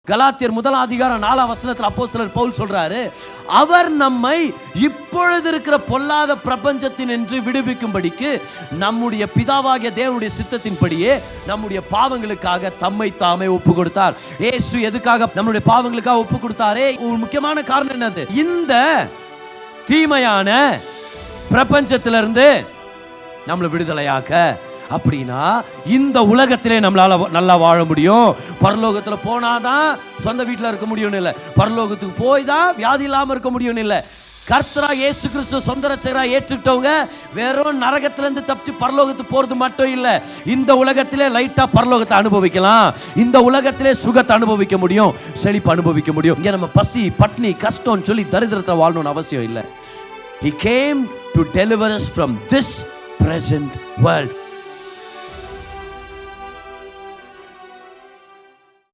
கலாத்தியர் 1:4 அப்போஸ்தலர் பவுல் சொல்றாரு, அவர் நம்மை இப்பொழுது இருக்கிற பொல்லாத பிரபஞ்சத்தின் என்று விடுவிக்கும்படிக்கு நம்முடைய பிதாவாகிய தேவனுடைய சித்தத்தின்படியே நம்முடைய பாவங்களுக்காக தம்மை தாமே ஒப்பு கொடுத்தார். இயேசு எதுக்காக நம்முடைய பாவங்களுக்காக ஒப்பு கொடுத்தாரே? ஒரு முக்கியமான காரணம் என்னது? இந்த தீமையான பிரபஞ்சத்திலிருந்து நம்மளை விடுதலையாக்க. அப்படின்னா இந்த உலகத்திலே நம்மளால நல்லா வாழ முடியும். பரலோகத்தில் போனாதான் சொந்த வீட்டில் இருக்க முடியும்னு இல்லை, பரலோகத்துக்கு போய் தான் வியாதி இல்லாமல் இருக்க முடியும்னு இல்லை. கர்த்தரா இயேசு கிறிஸ்து சொந்த ரட்சகராக ஏற்றுக்கிட்டவங்க வெறும் நரகத்திலேருந்து தப்பிச்சு பரலோகத்துக்கு போகிறது மட்டும் இல்லை, இந்த உலகத்திலே லைட்டாக பரலோகத்தை அனுபவிக்கலாம், இந்த உலகத்திலே சுகத்தை அனுபவிக்க முடியும், செழிப்பு அனுபவிக்க முடியும். இங்கே நம்ம பசி பட்னி கஷ்டம்னு சொல்லி தரித்திரத்தை வாழணும்னு அவசியம் இல்லை. He came to deliver us from this present world.